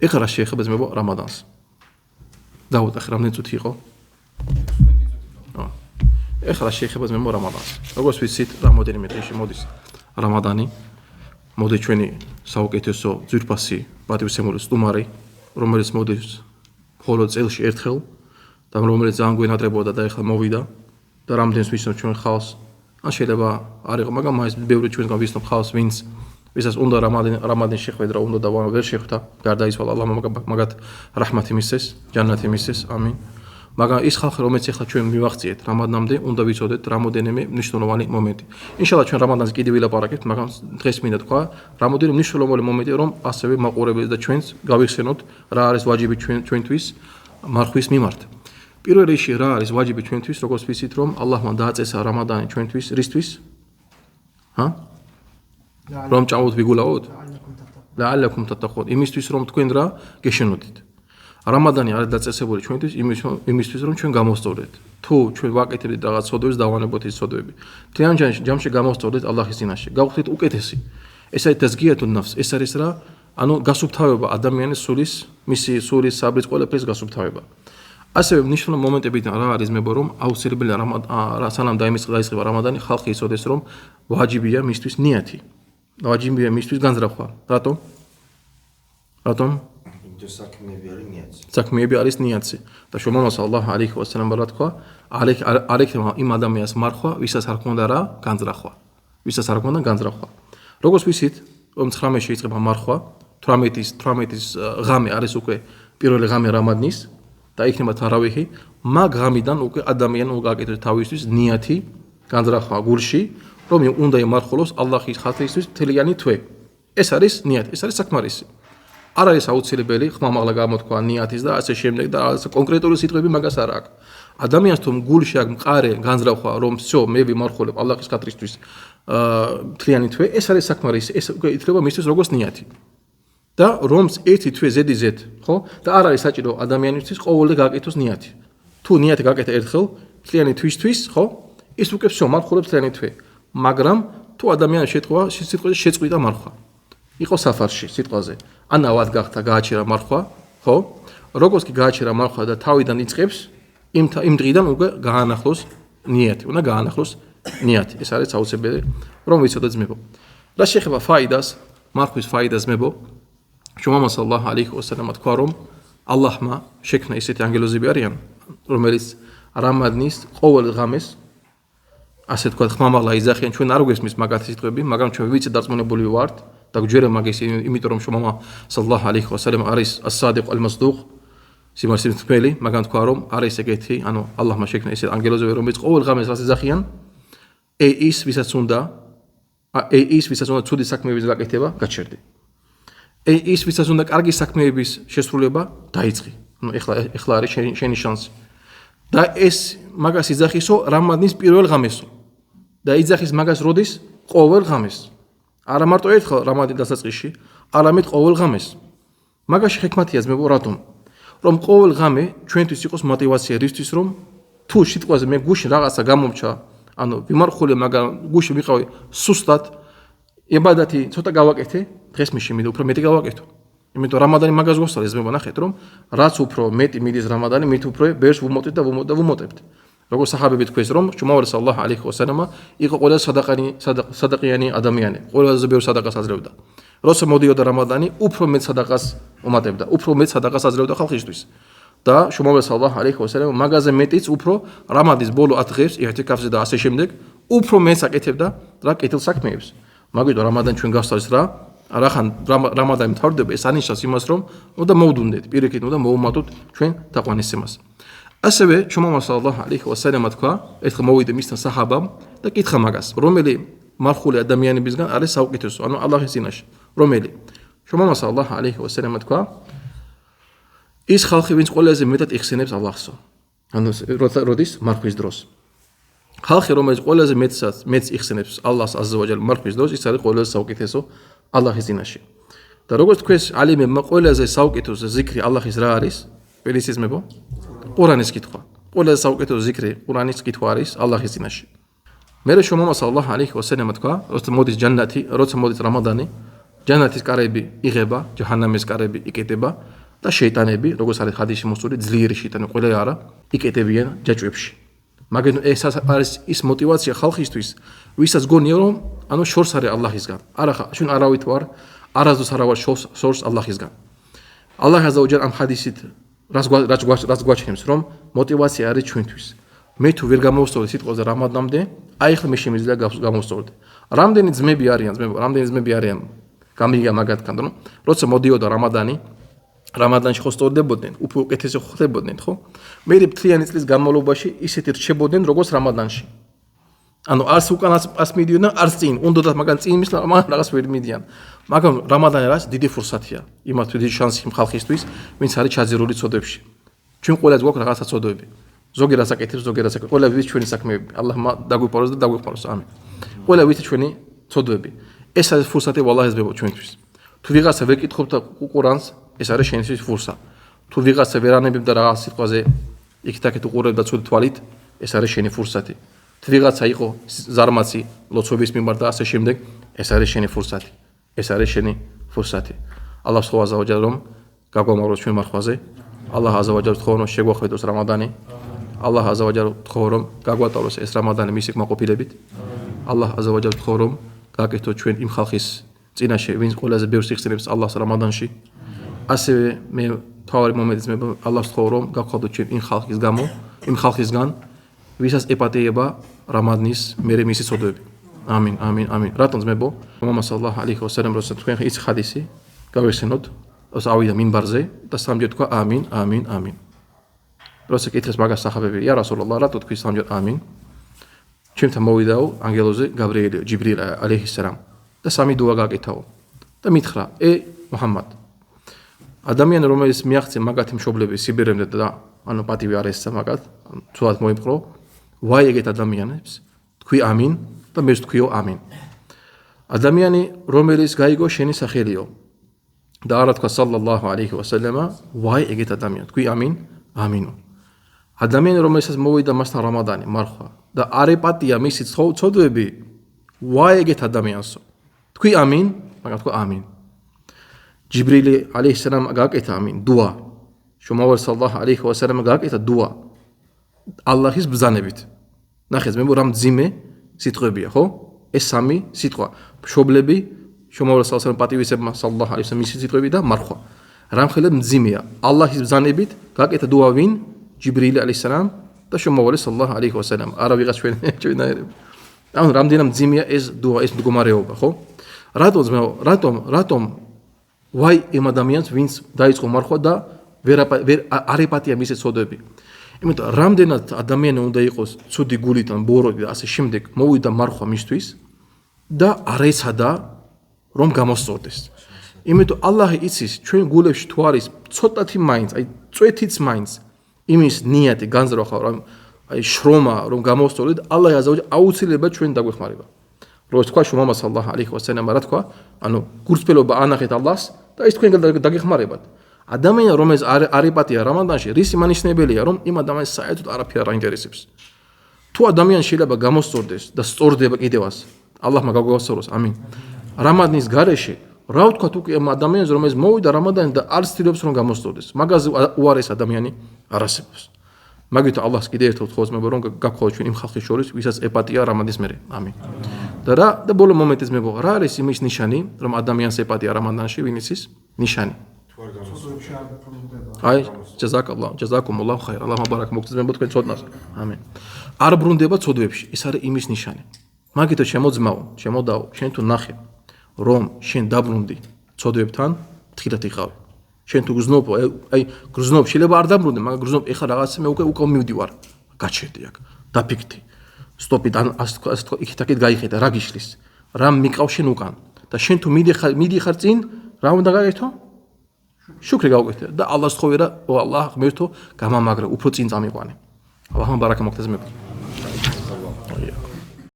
ეხლა რა შეეხება ძმებო რამადანს? დავუტახე რამდენი წუთი იყო? ეხლა შეეხება ძმებო რამადანს. როგორც ვიცით, რამოდენიმე დღეში მოდის რამადანი. მოდის ჩვენი საუკეთესო ძვირფასი პატივისცემული სტუმარი, რომელიც მოდის მხოლოდ წელში ერთხელ და რომელიც ძალიან გვენატრებოდა და ეხლა მოვიდა და რამდენს ვიცნობ ჩვენ ხალხს. ან შეიძლება არ იყო, მაგრამ მაინც ბევრი ჩვენგან ვიცნობ ხალხს, ვისაც უნდა რამადანი შეხვედრა უნდა და ვერ შეხვდა, გარდაიცვალა ალლა მაგათ რაჰმათი მისცეს, ჯანნათი მისცეს, ამინ. მაგრამ ის ხალხი, რომელიც ეხლა ჩვენ მივახციეთ რამადანამდე, უნდა ვიცოდეთ რამოდენიმე მნიშვნელოვანი მომენტი. ინშალლა ჩვენ რამადანს კიდე ვილაპარაკებთ, მაგრამ დღეს მინდა თქვა, რამოდენიმე მნიშვნელოვანი მომენტი, რომ ასევე მაყურებელს და ჩვენს გავიხსენოთ, რა არის ვაჯიბი ჩვენთვის მარხვის მიმართ. პირველ რიგში რა არის ვაჯიბი ჩვენთვის, როგორც ვიცით, რომ ალლაჰმა დააწესა რამადანი ჩვენთვის, რისთვის? რომ ჭამოთ ვიგულაოთ? ლაალაკუმ თატახუნ. იმისთვის რომ თქვენ რა გეშენოდით. რამადანი არის დაწესებული ჩვენთვის იმისთვის რომ ჩვენ გამოსწორდეთ. თუ ჩვენ ვაკეთებდით რაღაც სოდვებს, დავანებოთ ის სოდვები. თლიან ჯამში გამოსწორდეთ ალლაჰის წინაშე. გავხდით უკეთესი. ეს არის დაზგიათუნ ნაფს. ეს არის რა? ანუ გასუფთავება ადამიანის მისი სულის, საბრის ყველაფრის გასუფთავება. ასევე მნიშვნელოვანი მომენტებიდან რა არის მებო რომ აუცილებელია სანამ დაიწყება რამადანი ხალხი იცოდეს რომ ვაჯიბია მისთვის ნიათი. ვაჯიბია მისთვის განზრახვა. რატომ? საქმეები არის ნიათი. და შუმამას ალლაჰ ალეიჰი ვასალამ რა თქვა? არიქმა იმ ადამიანს მარხვა, ვისაც არ ქონდა რა განზრახვა. როგორც ვიცით, რომ 19-ში იწყება მარხვა, 18-ის ღამე არის უკვე პირველი ღამე რამადნის და იქნება თარავიჰი, მაგ ღამიდან უკვე ადამიანმა გააკეთოს თავისთვის ნიათი განზრახვა გულში, რომ უნდა იმარხულოს ალლაჰის ხატვისთვის მთლიანი თვე. ეს არის ნიათი, ეს არის საკმარისი. არ არის აუცილებელი ხმამაღლა გამოთქვა ნიათის და ასე შემდეგ და კონკრეტული სიტყვები მაგას არ აქვს. ადამიანს თუ გულში აქვს მყარე განზრახვა, რომ всё, მე ვიმარხულებ ალლაჰის ხატვისთვის მთლიანი თვე, ეს არის საკმარისი, ეს უკვე ითვლება მისთვის როგორც ნიათი. და რომს ერთი თვე ზედიზედ, ხო? და არ არის საჭირო ადამიანისთვის ყოველდღე გააკეთოს ნიათი. თუ ნიათი გააკეთა ერთხელ მთლიანი თვისთვის, ხო? ის უკვე всё, მარხულებს მთლიანი თვე. მაგრამ თუ ადამიანს სიტყვაზე შეწყვიტა მარხვა. იყო საფარში სიტყვაზე. ან ავად გახდა გააჩერა მარხვა, ხო? როგორც კი გააჩერა მარხვა და თავიდან იწყებს, იმ დღიდან უკვე გაანახლოს ნიათი. უნდა გაანახლოს ნიათი. ეს არის აუცილებელი, რომ ვიცოდეთ ძმებო. რა შეეხება ფაიდას, მარხვის ფაიდას ძმებო, შუმამა სალლაჰუ ალეიჰი ვასალამ თქვა რომ ალლაჰმა შექმნა ისეთი ანგელოზები არიან, რომელიც რამადნის ყოველ ღამეს ასე თქვა ხმამაღლა იზახიან, ჩვენ არ გვესმის მაგათი სიტყვები, მაგრამ ჩვენ ვიცით დარწმუნებული ვართ და გვჯერა მაგის, იმიტომ რომ შუმამა სალლაჰუ ალეიჰი ვასალამ არის as-sadiq al-masduq, სიმართლის მთელი, მაგრამ თქვა რომ არის ეგეთი, ანუ ალლაჰმა შექმნა ისეთი ანგელოზები, რომელიც ყოველ ღამეს რას იზახიან? ის ვისაც უნდა ცუდი საქმეების გაკეთება, გაჩერდი. ის ვისაც უნდა კარგი საქმეების შესრულება, დაიწყი. ნუ ეხლა არის შენი შანსი. და ეს მაგას იძახისო რამადნის პირველ ღამესო. და იძახის მაგას როდის? ყოველ ღამეს. არა მარტო ერთხელ რამადის დასაწყისში, არამედ ყოველ ღამეს. მაგაში ხექმათია ძმებო, რატომ? რომ ყოველ ღამე ჩვენთვის იყოს мотиваცია რისთვის რომ თუ სიტყვაზე მე გუში რაღაცა გამომჩა, ანუ ვიმარხულე, მაგრამ გუში ვიყავი სუსტად, ებადათი ცოტა გავაკეთე, დღეს მიშიმიდე უფრო მეტი გავაკეთო. იმიტომ რამადანი მაგას გვასწავლეს ძმებო, ნახეთ რომ რაც უფრო მეტი მიდის რამადანი, მით უფრო ბევრს ვუმოტეთ და ვუმოტებთ. როგორც საჰაბები თქვეს რომ შუმავალ სალლაჰუ ალეიჰი ვასალამა იყო ყველაზე სადაყიანი ადამიანი, ყველაზე ბევრ სადაყას აძლევდა. როცა მოდიოდა რამადანი, უფრო მეტ სადაყას უმატებდა, უფრო მეტ სადაყას აძლევდა ხალხისთვის. და შუმავალ სალლაჰუ ალეიჰი ვასალამა მაგაზე მეტიც უფრო რამადის ბოლო 10 დღეს იჰტიკაფზე და ასე შემდეგ უფრო მეტს აკეთებდა რა კეთილ საქმეებს. მაგიტომ რამადანი ჩვენ გავსწავლეს რა არახან რამადანი მთავრდება, ეს ანიშნავს იმას რომ უნდა მოვდუნდეთ, პირიქით უნდა მოუმატოთ ჩვენ თაყვანისცემას. ასევე შუმამა სალლაჰუ ალეიჰი ვასალამ თქვა, ერთხელ მოვიდა მისთან საჰაბამ და კითხა მაგას, რომელი მარხული ადამიანებისგან არის საუკეთესო, ანუ ალლაჰის წინაშე, რომელი? შუმამა სალლაჰუ ალეიჰი ვასალამ თქვა, ის ხალხი, ვინც ყველაზე მეტად იხსენებს ალლაჰსო, ანუ როდის მარხვის დროს. ხალხი, რომელიც ყველაზე მეტს იხსენებს ალლაჰს აზზავაჯალ მარხვის დროს, ის არის ყველაზე საუკეთესო ალლაჰის წინაშე. და როგორც თქვეს ალიმებმა, ყველაზე საუკეთესო ზიქრი ალლაჰის რა არის? პერისიზმებო? ყურანის კითხვა. ყველაზე საუკეთესო ზიქრი ყურანის კითხვა არის ალლაჰის წინაშე. მერე შუმამა სალლაჰუ ალეიჰი ვასალამ თქვა, როცა მოდის ჯანნათი, როცა მოდის რამადანი, ჯანათის კარები იღება, ჯაჰანამის კარები იკეტება და შეიტანები, როგორც არის ჰადისში მოსული, ძლიერი შეიტანი ყველა არა, იკეტებიან ჯაჭვებში. მაგრამ ეს არის ის мотивация ხალხისთვის, ვისაც გონია რომ ანუ შორს არის ალლაჰისგან. არა ხა, ჩვენ არავით ვარ, არასდროს არა ვარ შორს ალლაჰისგან. ალლაჰ აზაუჯალ ამ ჰადისით რაც გვაჩნევს რომ мотивация არის ჩვენთვის. მე თუ ვერ გამოვსწორდი სიტყვაზე რამადანამდე, აი ხლა მე შემიძლია გამოვსწორდი. რამდენი ძმები არიან, რამდენი ძმები არიან გამიგია მაგათგან, რომ როცა მოდიოდა რამადანში ხო სწორდებოდნენ, უფრო უკეთესი ხდებოდნენ, ხო? მე მთლიანი წლის განმავლობაში ისეთი რჩებოდნენ, როგორც რამადანში. ანუ არც უკან ას მიდიოდნენ, არც წინ, უნდათ მაგან წინ მისლა, მაგრამ რაღაც ვერ მიდიან. მაგრამ რამადანი არის დიდი ფურსათია, იმათთვის დიდი შანსი ხალხისთვის, ვინც არის ჩაძირული წოდებში. ჩვენ ყველას გვაქვს რაღაცა წოდები. ზოგი რას აკეთებს, ზოგი რას აკეთებს. ყველა ვიცით ჩვენი საქმეები. ალლაჰმა დაგვიპაროს და დაგვიპაროს. ამინ. ყველა ვიცით ჩვენი წოდები. ეს არის ფურსათი ვალაჰის ბებო ჩვენთვის. თუ ვიღაცა ვერ კითხობდა ყურანს, ეს არის შენთვის ფურსა. თუ ვიღაცა ვერ ანებებდა რაღაც სიტყვაზე, იქ-თაქეთ უყურებდა ცუდი თვალით, ეს არის შენი ფურსათი. თუ ვიღაცა იყო ზარმაცი, ლოცვების მიმართ და ასე შემდეგ, ეს არის შენი ფურსათი. ეს არის შენი ფურსათი. ალლაჰ სუბჰანაჰუ რომ გაგვამაგროს ჩვენ მარხვაზე. ალლაჰ აზავაჯალ თხოვო რომ შეგვახვედროს რამადანი. ალლაჰ აზავაჯალ თხოვო რომ გაგვატაროს ეს რამადანი მისი კმაყოფილებით. ალლაჰ აზავაჯალ თხოვო რომ გაკეთოთ ჩვენ იმ ხალხის წინაშე, ვინც ყველაზე ბევრს იხსენებს ალლაჰს რამადანში. ასევე მე თავარი მომენტიც მე ალლაჰს თხოვო რომ გავხადოთ ჩვენ იმ ხალხისგან, ვისაც ეპატიება რამადნის მერე მისი წოდები. ამინ, ამინ, ამინ. რატომ ძმებო? მუჰამმად სალლალლაჰუ ალეიჰი ვასალამ როცა თქვენ ის ჰადისი გავიხსენოთ, ოს ავიდა მინბარზე და სამჯერ თქვა ამინ, ამინ, ამინ. როცა კითხეს მაგას საჰაბები, ია რასულალლაჰ, რატო თქვი სამჯერ ამინ? ჩემთან მოვიდაო ანგელოზე გაბრიელი, ჯიბრილ ალეიჰისალამ და სამი დუა გაკეთაო და მითხრა, მუჰამმად, ადამიანი რომელიც მიაღწია მაგათი მშობლები სიბირემდე და ანუ პატივი არ ესცა მაგათ, ცუდად მოიპყრო, ვაი ეგეთ ადამიანებს, თქვი ამინ და მე თქვიო ამინ. ადამიანი რომელიც გაიგო შენი სახელიო და არა თქვა სალლალლაჰუ ალეიჰი ვასალამა, ვაი ეგეთ ადამიანი, თქვი ამინ, ამინო. ადამიანი რომელსაც მოვიდა მასთან რამადანი, მარხვა და არ ეპატია მისი ცოდვები, ვაი ეგეთ ადამიანსო. თქვი ამინ, მაგრამ თქვა ამინ. ჯიბრილი ალეიჰისალამ გააკეთა ამინ, დუა. შუმავარ სალლალლაჰუ ალეიჰი ვასალამ გააკეთა დუა. ალლაჰის ბრძანებით. ნახეთ, მე რამ ძიმე სიტყვებია, ხო? ეს სამი სიტყვა. მშობლები, შუმავარ სალლალლაჰუ პატივისებმა სალლალლაჰუ ალეიჰი ვასალამ მისი სიტყვები და მარხვა. რამხელა მძიმეა. ალლაჰის ბრძანებით გააკეთა დუა ვინ? ჯიბრილი ალეიჰისალამ და შუმავარ სალლალლაჰუ ალეიჰი ვასალამ. არა ვიღაც ჩვენაერები. ანუ რამდენად მძიმეა ეს დუა, ეს მდგომარეობა, ხო? რატომ ვაი იმ ადამიანს, ვინც დაიწყო მარხვა და ვერ არეპატია მისი ცოდვები. იმიტომ რამდენად ადამიანი უნდა იყოს ცუდი გულიდან, ბოროტი და ასე შემდეგ, მოვიდა მარხვა მისთვის და არ ეცადა რომ გამოსწორდეს. იმიტომ ალლაჰი იცის ჩვენ გულებში თუ არის ცოტათი მაინც, აი წვეთიც მაინც იმის ნიატი განზრახ რომ აი შრომა რომ გამოსწორდეთ, ალლაჰი აზავაჯალ აუცილებლად ჩვენ დაგვეხმარება. როგორც თქვა მუჰამმად სალლალლაჰუ ალეიჰი ვასალამ, რა თქვა? ანუ გულწრფელობა ანახეთ ალლაჰს და ის თქვენ დაგეხმარებათ. ადამიანი რომელიც არ ეპატია რამადანში, რისი მანიშნებელია რომ იმ ადამიანს საერთოდ არაფერი არ აინტერესებს. თუ ადამიანი შეიძლება გამოსწორდეს და სწორდება კიდევაც, ალლაჰმა გაგვასწოროს, ამინ. რამადნის გარეშე რა ვთქვათ უკვე ამ ადამიანს რომელიც მოვიდა რამადანი და არ ცდილობს რომ გამოსწორდეს. მაგაზე უარეს ადამიანი არ არსებობს. მაგით ალლაჰს კიდევ ერთხელ ვთხოვს მე რომ გაგხვალოთ ჩვენ იმ ხალხის შორის, ვისაც ეპატია რამადნის მერე. ამინ. და ბოლო მომენტიც მე რა არის იმის ნიშანი, რომ ადამიანს ეპატია რამადანში, ვინ იცის? ნიშანი. აი, ჯაზაკუმულლაჰ ხაირ. ალლაჰ ბარაკ მოგწმებო თქვენ ცოდნას. ამინ. არ ბრუნდება ცოდვებში, ეს არის იმის ნიშანი. მაგითო შემოდაო, შენ თუ ნახე, რომ შენ დაბრუნდი ცოდვებთან, თხილად იყავი. შენ თუ გზნობ, აი, გზნობ შეიძლება არ დაბრუნდე, მაგრამ გზნობ ეხა რაღაცა მე უკვე მივდივარ. გაჩერდი აქ, დაფიქდი. სტოპი და იქით გაიხედა, რა გიშლის? რა მიყავ შენ უკან? და შენ თუ მიდიხარ წინ, რა უნდა გააკეთო? შუქრი გავუკეთე და ალლაჰს ხოვერა, ო ალლაჰ ღმერთო, გამამაგრე, უფრო წინ წამიყვანე. ალლაჰმა ბარაკა მოგთეზმებო.